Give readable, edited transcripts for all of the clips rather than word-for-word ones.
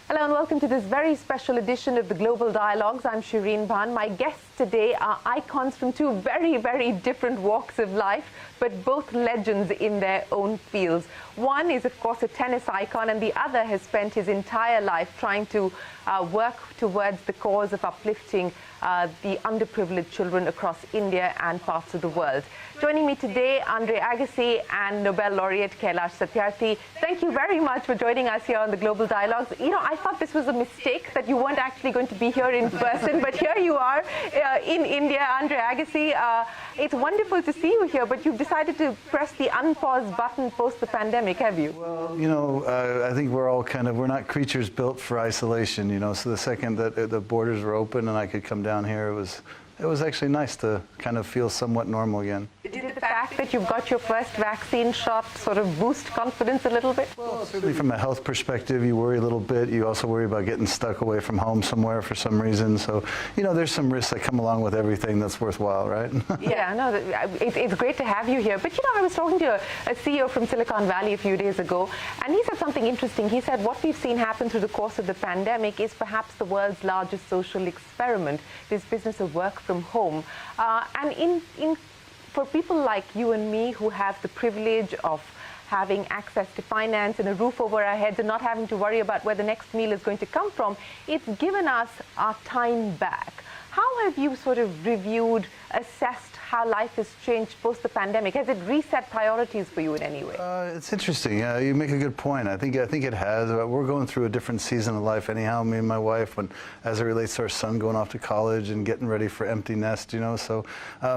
Hello and welcome to this very special edition of the Global Dialogues. I'm Shereen Bhan. My guests today are icons from two very, very different walks of life, but both legends in their own fields. One is, of course, a tennis icon, and the other has spent his entire life trying to work towards the cause of uplifting the underprivileged children across India and parts of the world. Joining me today, Agassi and Nobel Laureate Kailash Satyarthi. Thank you very much for joining us here on the Global Dialogues. You know, I thought this was a mistake that you weren't actually going to be here in person, but here you are in India, Agassi. It's wonderful to see you here, but you've decided to press the unpause button post the pandemic, have you? Well, you know, I think we're all we're not creatures built for isolation, you know, so the second that the borders were open and I could come down here, it was actually nice to kind of feel somewhat normal again. Did the fact that you've got your first vaccine shot sort of boost confidence a little bit? Well, certainly from a health perspective, you worry a little bit. You also worry about getting stuck away from home somewhere for some reason. So, you know, there's some risks that come along with everything that's worthwhile, right? Yeah, no, it's great to have you here. But, you know, I was talking to a CEO from Silicon Valley a few days ago, and he said something interesting. He said what we've seen happen through the course of the pandemic is perhaps the world's largest social experiment, this business of work from home. And for people like you and me who have the privilege of having access to finance and a roof over our heads and not having to worry about where the next meal is going to come from, it's given us our time back. How have you sort of reviewed, assessed how life has changed post the pandemic? Has it reset priorities for you in any way? It's interesting. You make a good point. I think it has. We're going through a different season of life anyhow, me and my wife, as it relates to our son going off to college and getting ready for empty nest, you know. So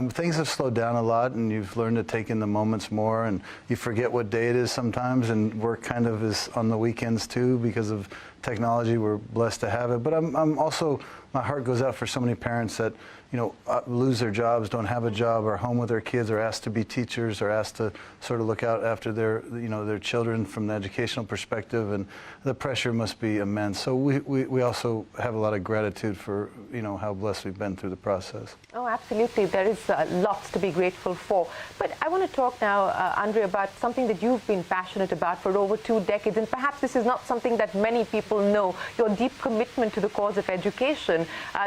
things have slowed down a lot, and you've learned to take in the moments more, and you forget what day it is sometimes, and work kind of is on the weekends too because of technology. We're blessed to have it. But I'm also, my heart goes out for so many parents that, you know, lose their jobs, don't have a job, are home with their kids, are asked to be teachers, are asked to sort of look out after their, you know, their children from the educational perspective, and the pressure must be immense. So we also have a lot of gratitude for, you know, how blessed we've been through the process. Oh, absolutely. There is lots to be grateful for. But I want to talk now, Andre, about something that you've been passionate about for over 2 decades, and perhaps this is not something that many people know, your deep commitment to the cause of education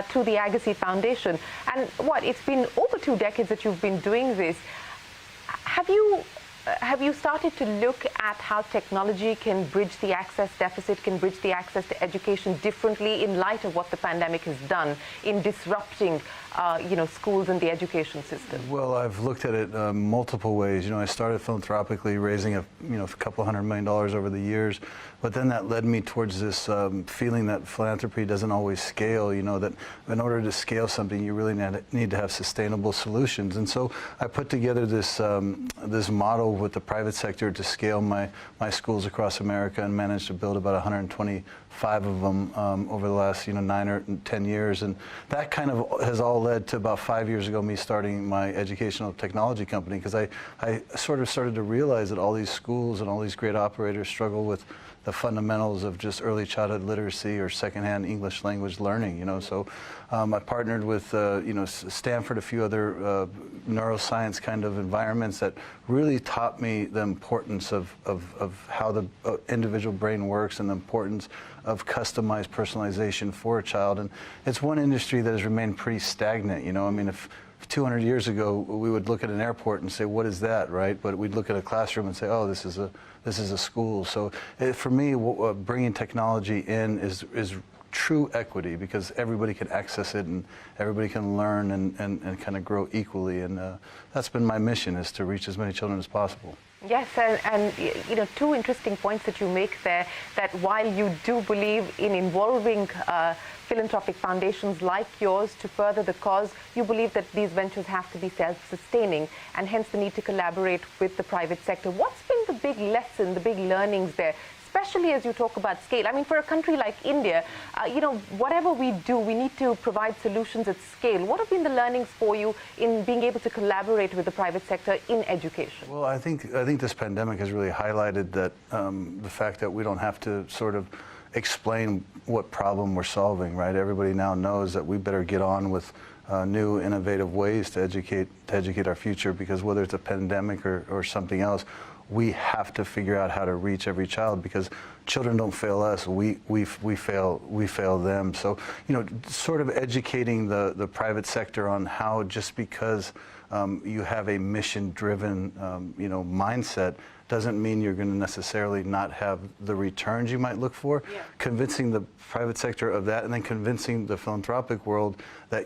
through the Agassi Foundation. And it's been over 2 decades that you've been doing this. Have you started to look at how technology can bridge the access deficit, can bridge the access to education differently in light of what the pandemic has done in disrupting you know, schools and the education system? Well, I've looked at it multiple ways. You know, I started philanthropically, raising a couple $100 million over the years, but then that led me towards this feeling that philanthropy doesn't always scale. You know, that in order to scale something, you really need to have sustainable solutions. And so I put together this this model with the private sector to scale my schools across America, and managed to build about 125 of them over the last 9 or 10 years. And that kind of has all led to about 5 years ago me starting my educational technology company, because I sort of started to realize that all these schools and all these great operators struggle with the fundamentals of just early childhood literacy or secondhand English language learning, you know. So I partnered with Stanford, a few other neuroscience kind of environments that really taught me the importance of how the individual brain works, and the importance of customized personalization for a child. And it's one industry that has remained pretty stagnant, you know. I mean, if 200 years ago we would look at an airport and say, what is that, right? But we'd look at a classroom and say, oh, this is a school. So for me, bringing technology in is true equity, because everybody can access it and everybody can learn and kind of grow equally. And that's been my mission, is to reach as many children as possible. Yes, and you know, two interesting points that you make there, that while you do believe in involving philanthropic foundations like yours to further the cause, you believe that these ventures have to be self-sustaining, and hence the need to collaborate with the private sector. What's been the big lesson, the big learnings there, especially as you talk about scale? I mean, for a country like India, you know, whatever we do, we need to provide solutions at scale. What have been the learnings for you in being able to collaborate with the private sector in education? Well, I think this pandemic has really highlighted that the fact that we don't have to sort of explain what problem we're solving, right? Everybody now knows that we better get on with new innovative ways to educate our future, because whether it's a pandemic or something else, we have to figure out how to reach every child, because children don't fail us, we fail them. So, you know, sort of educating the private sector on how, just because you have a mission-driven, you know, mindset, doesn't mean you're going to necessarily not have the returns you might look for. Yeah. Convincing the private sector of that, and then convincing the philanthropic world that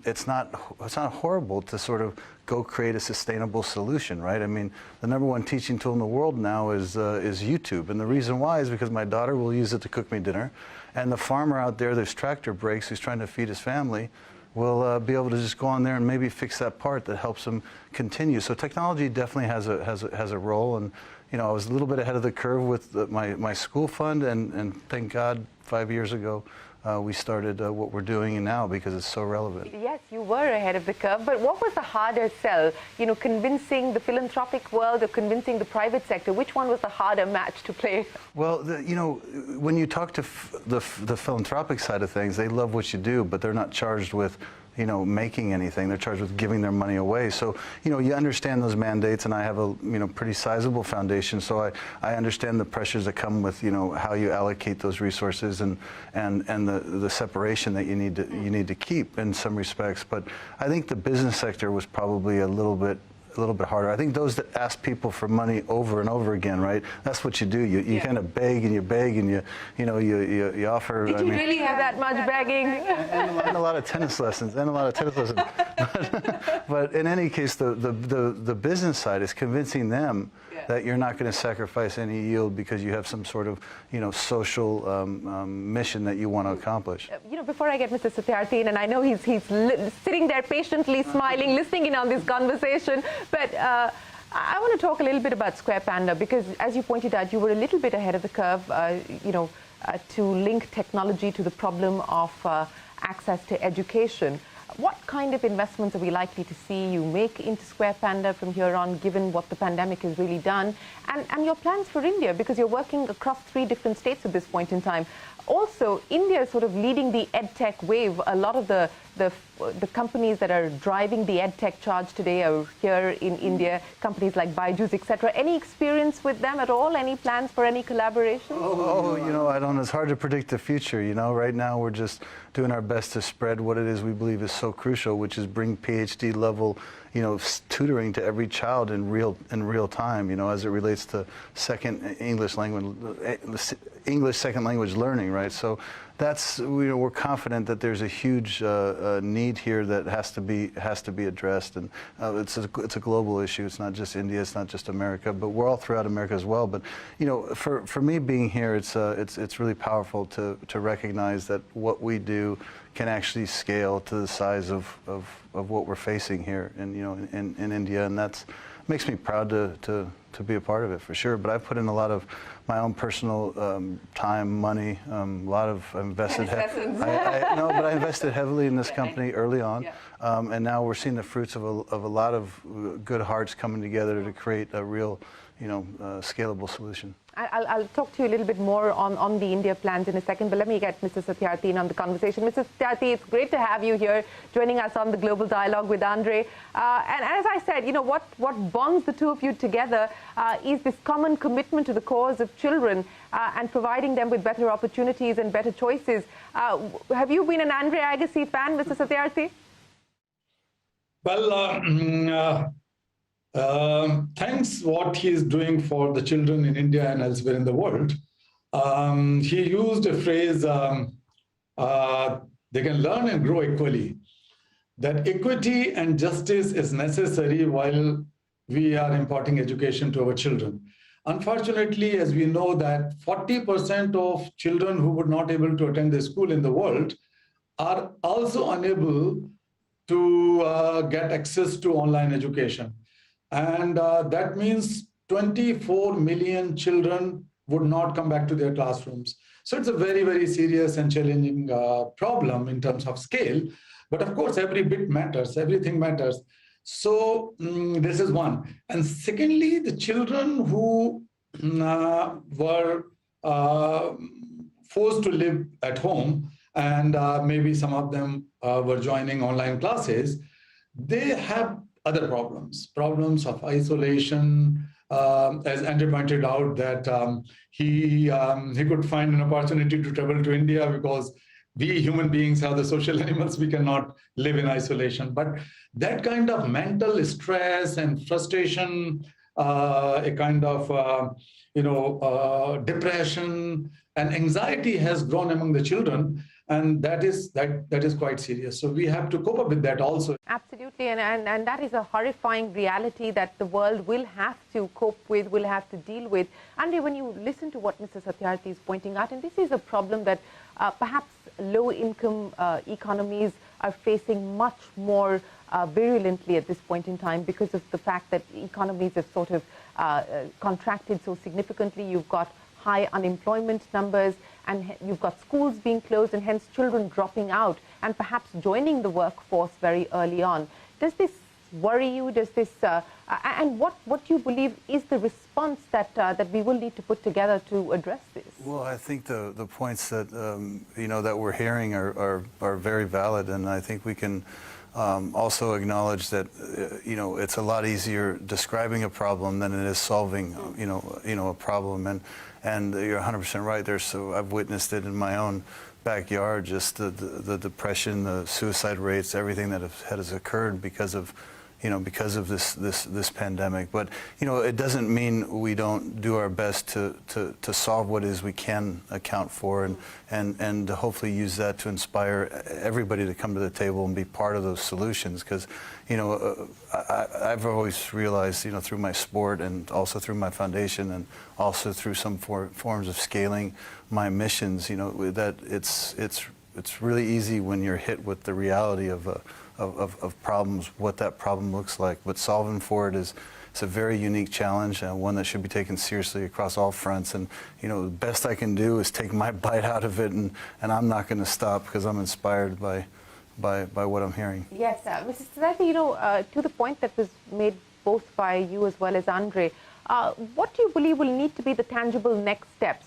it's not horrible to sort of go create a sustainable solution, right? I mean, the #1 teaching tool in the world now is YouTube, and the reason why is because my daughter will use it to cook me dinner, and the farmer out there, there's tractor brakes, who's trying to feed his family, will be able to just go on there and maybe fix that part that helps them continue. So technology definitely has a role, and you know, I was a little bit ahead of the curve with my school fund, and thank God 5 years ago we started what we're doing now, because it's so relevant. Yes, you were ahead of the curve, but what was the harder sell? You know, convincing the philanthropic world or convincing the private sector? Which one was the harder match to play? Well, you know, when you talk to the philanthropic side of things, they love what you do, but they're not charged with, you know, making anything. They're charged with giving their money away. So, you know, you understand those mandates, and I have a, you know, pretty sizable foundation, so I understand the pressures that come with, you know, how you allocate those resources, and the separation that you need to keep in some respects. But I think the business sector was probably a little bit harder. I think those that ask people for money over and over again, right? That's what you do. You kind of beg and you beg, and you offer. Did you really have that much begging? And a lot of tennis lessons. But in any case, the business side is convincing them that you're not going to sacrifice any yield because you have some sort of, you know, social mission that you want to accomplish. You know, before I get Mr. Satyarthi in, and I know he's sitting there patiently smiling, listening in on this conversation, but I want to talk a little bit about SquarePanda, because as you pointed out, you were a little bit ahead of the curve, you know, to link technology to the problem of access to education. What kind of investments are we likely to see you make into SquarePanda from here on, given what the pandemic has really done, and your plans for India, because you're working across 3 different states at this point in time? Also, India is sort of leading the edtech wave. A lot of the companies that are driving the edtech charge today are here in India, companies like Byju's, etc. Any experience with them at all? Any plans for any collaboration? Oh, you know, I don't know. It's hard to predict the future, you know. Right now we're just doing our best to spread what it is we believe is so crucial, which is bring PhD level, you know, tutoring to every child in real time, you know, as it relates to English second language learning, right? So that's, you know, we're confident that there's a huge need here that has to be addressed, and it's a global issue. It's not just India, it's not just America, but we're all throughout America as well. But you know, for me being here, it's really powerful to recognize that what we do can actually scale to the size of what we're facing here in India, and that's makes me proud to be a part of it, for sure. But I've put in a lot of my own personal time, money, a lot of invested. I invested heavily in this company early on, and now we're seeing the fruits of a lot of good hearts coming together to create a real, you know, scalable solution. I'll talk to you a little bit more on the India plans in a second, but let me get Mr. Satyarthi in on the conversation. Mr. Satyarthi, it's great to have you here joining us on the Global Dialogue with Andre. And as I said, you know, what bonds the two of you together is this common commitment to the cause of children and providing them with better opportunities and better choices. Have you been an Andre Agassi fan, Mr. Satyarthi? Well, thanks what he is doing for the children in India and elsewhere in the world. He used a phrase, they can learn and grow equally. That equity and justice is necessary while we are imparting education to our children. Unfortunately, as we know that 40% of children who would not able to attend the school in the world are also unable to get access to online education. And that means 24 million children would not come back to their classrooms. So it's a very, very serious and challenging problem in terms of scale. But of course, every bit matters, everything matters. So this is one. And secondly, the children who were forced to live at home, and maybe some of them were joining online classes, they have other problems of isolation. As Andrew pointed out, that he could find an opportunity to travel to India because we human beings are the social animals. We cannot live in isolation. But that kind of mental stress and frustration, a kind of depression and anxiety has grown among the children, and that is quite serious. So we have to cope up with that also. Absolutely, and that is a horrifying reality that the world will have to cope with, will have to deal with. Andre, when you listen to what Mr. Satyarthi is pointing out, and this is a problem that perhaps low-income economies are facing much more virulently at this point in time because of the fact that economies have sort of contracted so significantly. You've got high unemployment numbers, and you've got schools being closed, and hence children dropping out and perhaps joining the workforce very early on. Does this worry you? Does this and what do you believe is the response that that we will need to put together to address this? Well, I think the points that that we're hearing are very valid, and I think we can also acknowledge that it's a lot easier describing a problem than it is solving a problem, and you're 100% right. I've witnessed it in my own backyard, just the depression, the suicide rates, everything that has occurred because of this pandemic. But it doesn't mean we don't do our best to solve what it is we can account for, and to hopefully use that to inspire everybody to come to the table and be part of those solutions. Because I've always realized through my sport and also through my foundation and also through some forms of scaling my missions, that it's really easy when you're hit with the reality of problems, what that problem looks like. But solving for it it's a very unique challenge, and one that should be taken seriously across all fronts. And the best I can do is take my bite out of it, and I'm not going to stop because I'm inspired by what I'm hearing. Yes, Mrs. Satyarthi, to the point that was made both by you as well as Andre, what do you believe will need to be the tangible next steps?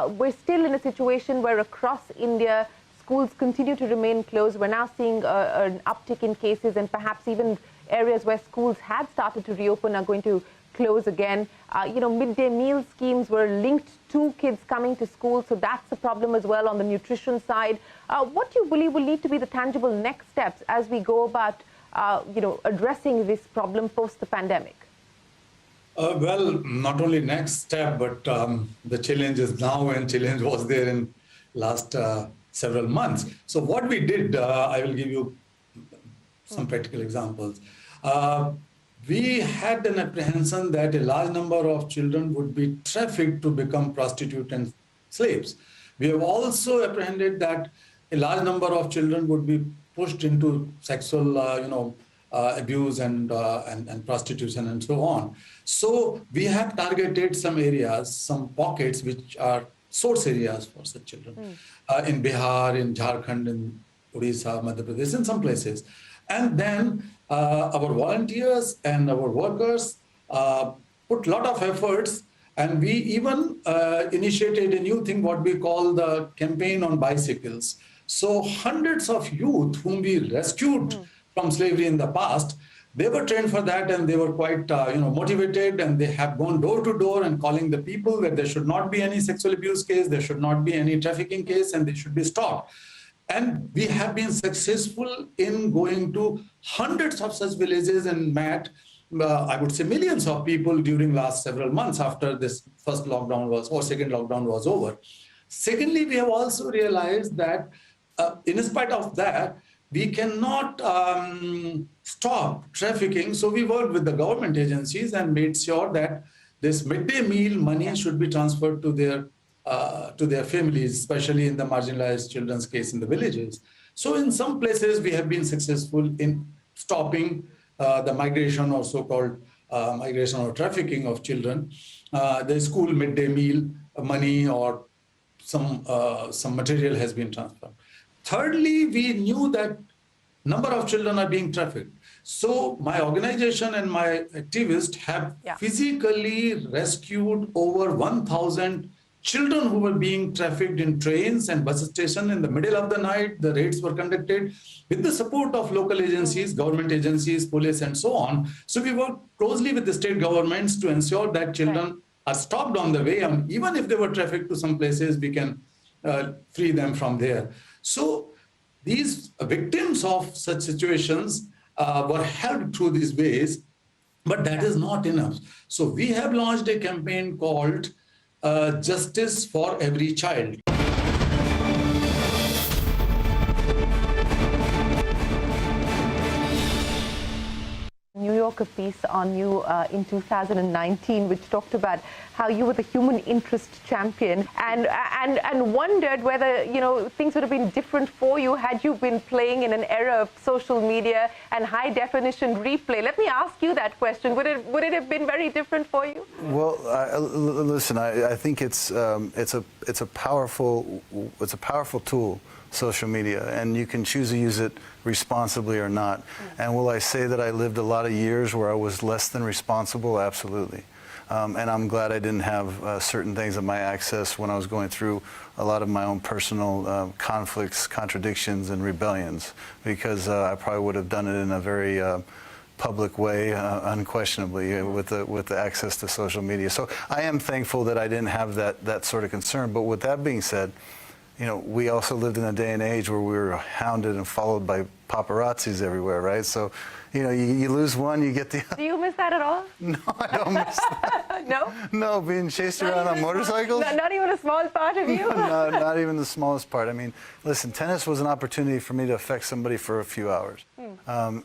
We're still in a situation where across India, schools continue to remain closed. We're now seeing an uptick in cases, and perhaps even areas where schools had started to reopen are going to close again. Midday meal schemes were linked to kids coming to school, so that's a problem as well on the nutrition side. What do you believe will need to be the tangible next steps as we go about, addressing this problem post the pandemic? Well, not only next step, but the challenge is now, and challenge was there in last several months. So what we did, I will give you some practical examples. We had an apprehension that a large number of children would be trafficked to become prostitutes and slaves. We have also apprehended that a large number of children would be pushed into sexual, abuse and prostitution and so on. So we have targeted some areas, some pockets which are source areas for such children in Bihar, in Jharkhand, in Odisha, Madhya Pradesh, in some places. And then our volunteers and our workers put a lot of efforts, and we even initiated a new thing, what we call the campaign on bicycles. So hundreds of youth whom we rescued from slavery in the past, they were trained for that, and they were quite motivated, and they have gone door to door and calling the people that there should not be any sexual abuse case, there should not be any trafficking case, and they should be stopped. And we have been successful in going to hundreds of such villages and met, I would say, millions of people during last several months after this first lockdown second lockdown was over. Secondly, we have also realized that in spite of that, we cannot stop trafficking. So we worked with the government agencies and made sure that this midday meal money should be transferred to their families, especially in the marginalized children's case in the villages. So in some places, we have been successful in stopping the migration, or so-called migration or trafficking of children. The school midday meal money or some material has been transferred. Thirdly, we knew that number of children are being trafficked. So my organization and my activists have physically rescued over 1,000 children who were being trafficked in trains and bus stations in the middle of the night. The raids were conducted with the support of local agencies, government agencies, police, and so on. So we worked closely with the state governments to ensure that children are stopped on the way. And even if they were trafficked to some places, we can free them from there. So these victims of such situations were helped through these ways, but that is not enough. So we have launched a campaign called Justice for Every Child. New Yorker piece on you in 2019, which talked about how you were the human interest champion, and wondered whether, you know, things would have been different for you had you been playing in an era of social media and high definition replay. Let me ask you that question. Would it have been very different for you? Well, listen, I think it's a powerful tool, social media, and you can choose to use it responsibly or not. And will I say that I lived a lot of years where I was less than responsible? Absolutely. And I'm glad I didn't have certain things at my access when I was going through a lot of my own personal conflicts, contradictions, and rebellions, because I probably would have done it in a very public way, unquestionably, with the access to social media. So I am thankful that I didn't have that sort of concern. But with that being said, you know, we also lived in a day and age where we were hounded and followed by paparazzis everywhere, right? So, you know, you lose one, you get the other. Do you miss that at all? No, I don't miss that. No? No, being chased around on motorcycles? Not even a small part of you? No, not even the smallest part. I mean, listen, tennis was an opportunity for me to affect somebody for a few hours.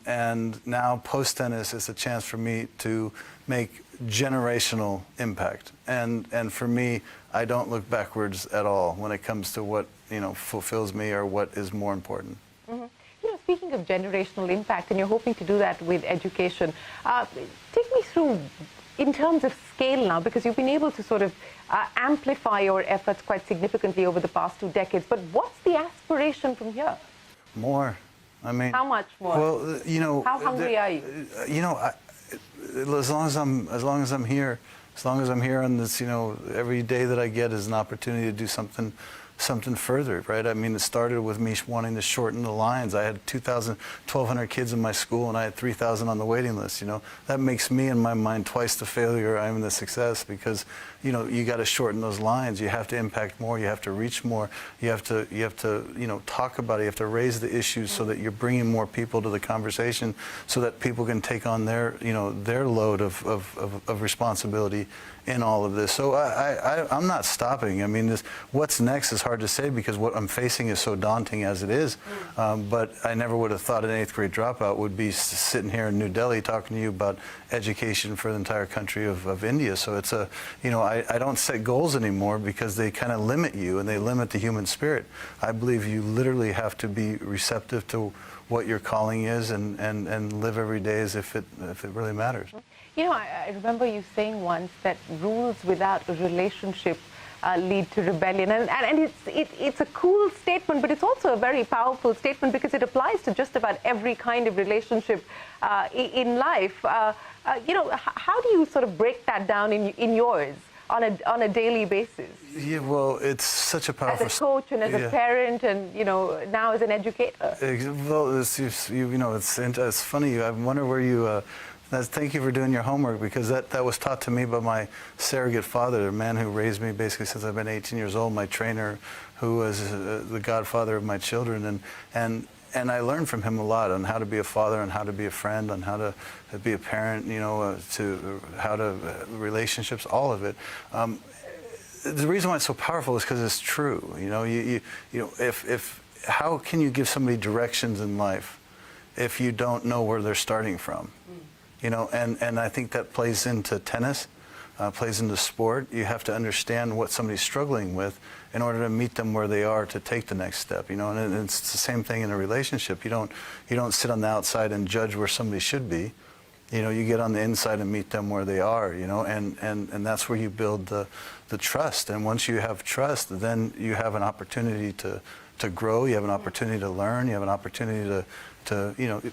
And now, post-tennis, it's a chance for me to make generational impact. And for me, I don't look backwards at all when it comes to what, you know, fulfills me or what is more important. You know, speaking of generational impact, and you're hoping to do that with education, take me through, in terms of scale now, because you've been able to sort of amplify your efforts quite significantly over the past 2 decades, but what's the aspiration from here? More. I mean, how much more? Well, you know, how hungry are you? You know, as long as I'm here, on this, you know, every day that I get is an opportunity to do something further, right? I mean, it started with me wanting to shorten the lines. I had 1,200 kids in my school, and I had 3,000 on the waiting list. You know, that makes me, in my mind, twice the failure I am the success, because, you know, you got to shorten those lines. You have to impact more. You have to reach more. You have to, you know, talk about it. You have to raise the issues so that you're bringing more people to the conversation, so that people can take on their, you know, their load of responsibility in all of this. So I'm not stopping. I mean, what's next is hard to say, because what I'm facing is so daunting as it is. But I never would have thought an 8th grade dropout would be sitting here in New Delhi talking to you about education for the entire country of India. So it's a, you know, I don't set goals anymore, because they kind of limit you and they limit the human spirit. I believe you literally have to be receptive to what your calling is, and live every day as if it really matters. You know, I remember you saying once that rules without a relationship lead to rebellion, and it's a cool statement, but it's also a very powerful statement, because it applies to just about every kind of relationship in life. You know, how do you sort of break that down in yours on a daily basis? Yeah, well, it's such a powerful. As a coach and as a parent, and, you know, now as an educator. Well, you know, it's funny. I wonder where you. Thank you for doing your homework, because that was taught to me by my surrogate father, the man who raised me basically since I've been 18 years old, my trainer, who was the godfather of my children, and I learned from him a lot on how to be a father, and how to be a friend, on how to be a parent, you know, to how to relationships, all of it. The reason why it's so powerful is because it's true. You know, you know, if how can you give somebody directions in life if you don't know where they're starting from? You know, and I think that plays into tennis, plays into sport. You have to understand what somebody's struggling with in order to meet them where they are to take the next step. You know, and it's the same thing in a relationship. You don't sit on the outside and judge where somebody should be. You know, you get on the inside and meet them where they are. You know, and that's where you build the trust. And once you have trust, then you have an opportunity to grow. You have an opportunity to learn. You have an opportunity to, you know, you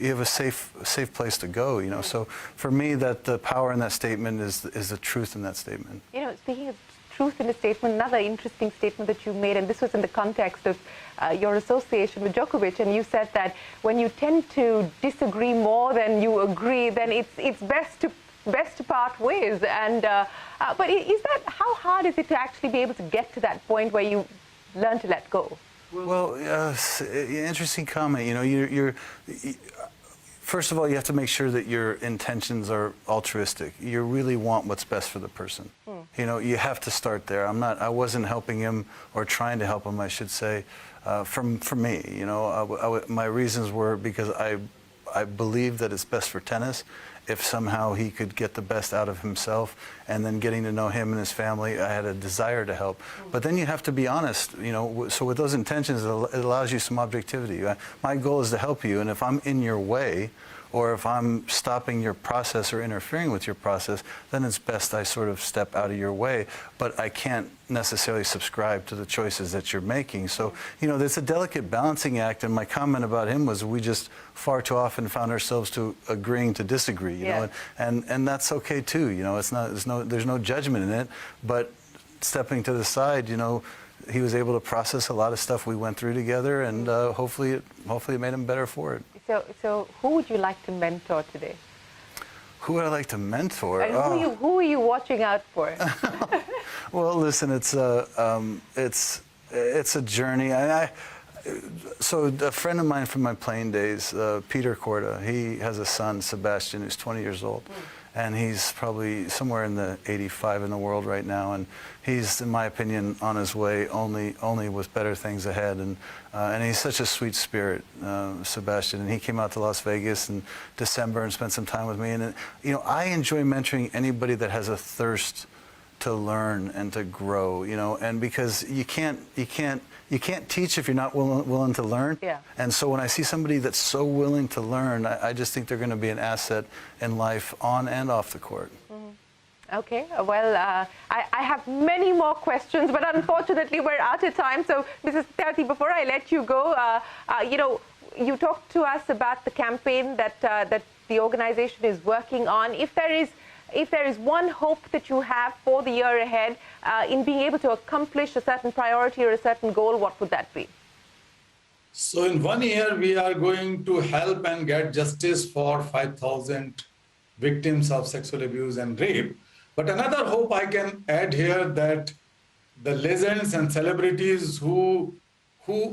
have a safe place to go, you know. So for me, that the power in that statement is the truth in that statement. You know, speaking of truth in the statement, another interesting statement that you made, and this was in the context of your association with Djokovic, and you said that when you tend to disagree more than you agree, then it's best to part ways. And but is that, how hard is it to actually be able to get to that point where you learn to let go? Well, interesting comment. You know, first of all, you have to make sure that your intentions are altruistic. You really want what's best for the person. You know, you have to start there. I wasn't helping him or trying to help him, I should say, for me. You know, my reasons were because I believe that it's best for tennis if somehow he could get the best out of himself, and then getting to know him and his family, I had a desire to help. But then you have to be honest, you know, so with those intentions, it allows you some objectivity. My goal is to help you, and if I'm in your way, or if I'm stopping your process or interfering with your process, then it's best I sort of step out of your way. But I can't necessarily subscribe to the choices that you're making. So, you know, there's a delicate balancing act, and my comment about him was we just far too often found ourselves to agreeing to disagree, you know, and that's okay too, you know, there's no judgment in it, but stepping to the side, you know, he was able to process a lot of stuff we went through together, and hopefully it made him better for it. So who would you like to mentor today? Who would I like to mentor? And who are you watching out for? Well, listen, it's a journey. So a friend of mine from my playing days, Peter Korda, he has a son, Sebastian, who's 20 years old. And he's probably somewhere in the 85 in the world right now, and he's, in my opinion, on his way only with better things ahead. And he's such a sweet spirit, Sebastian. And he came out to Las Vegas in December and spent some time with me. And you know, I enjoy mentoring anybody that has a thirst to learn and to grow. You know, and because you can't teach if you're not willing to learn. Yeah. And so when I see somebody that's so willing to learn, I just think they're going to be an asset in life on and off the court. Okay, well, I have many more questions, but unfortunately we're out of time. So, Mrs. Satyarthi, before I let you go, you know, you talked to us about the campaign that the organization is working on. If there is one hope that you have for the year ahead in being able to accomplish a certain priority or a certain goal, what would that be? So in 1 year, we are going to help and get justice for 5,000 victims of sexual abuse and rape. But another hope I can add here, that the legends and celebrities who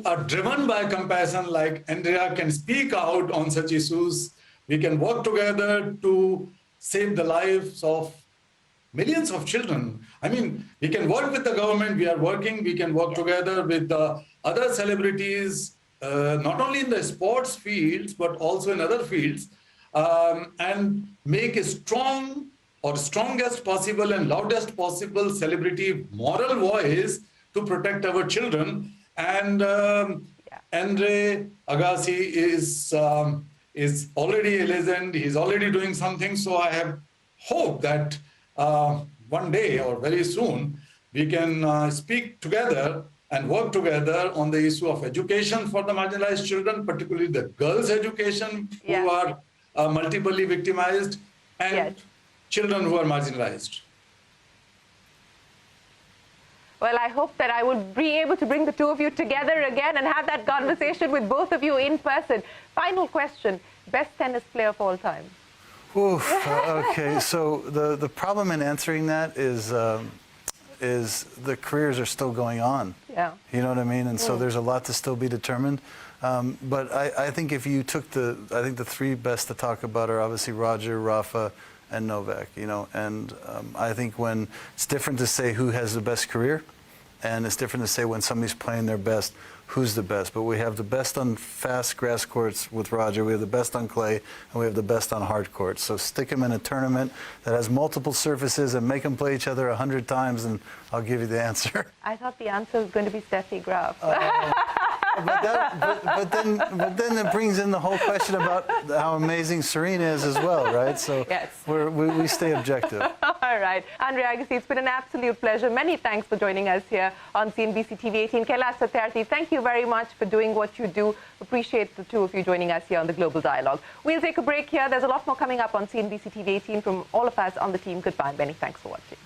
are driven by compassion, like Andrea, can speak out on such issues. We can work together to save the lives of millions of children. I mean, we can work with the government, we are working, we can work together with the other celebrities, not only in the sports fields, but also in other fields, and make a strong or strongest possible and loudest possible celebrity moral voice to protect our children. And Andre Agassi is already a legend. He's already doing something. So I have hope that one day or very soon we can speak together and work together on the issue of education for the marginalized children, particularly the girls' education who are multiply victimized, and children who are marginalized. Well, I hope that I will be able to bring the two of you together again and have that conversation with both of you in person. Final question, best tennis player of all time? Oof, okay, so the problem in answering that is the careers are still going on. Yeah. You know what I mean? And so there's a lot to still be determined. But I think if you took I think the three best to talk about are obviously Roger, Rafa, and Novak, you know, and I think when it's different to say who has the best career, and it's different to say when somebody's playing their best, who's the best. But we have the best on fast grass courts with Roger, we have the best on clay, and we have the best on hard courts. So stick them in a tournament that has multiple surfaces and make them play each other 100 times, and I'll give you the answer. I thought the answer was going to be Steffi Graf. but then it brings in the whole question about how amazing Shereen is as well, right? So yes. we stay objective. All right. Andre Agassi, it's been an absolute pleasure. Many thanks for joining us here on CNBC TV18. Kailash Satyarthi, thank you very much for doing what you do. Appreciate the two of you joining us here on the Global Dialogue. We'll take a break here. There's a lot more coming up on CNBC TV18 from all of us on the team. Goodbye. Many thanks for watching.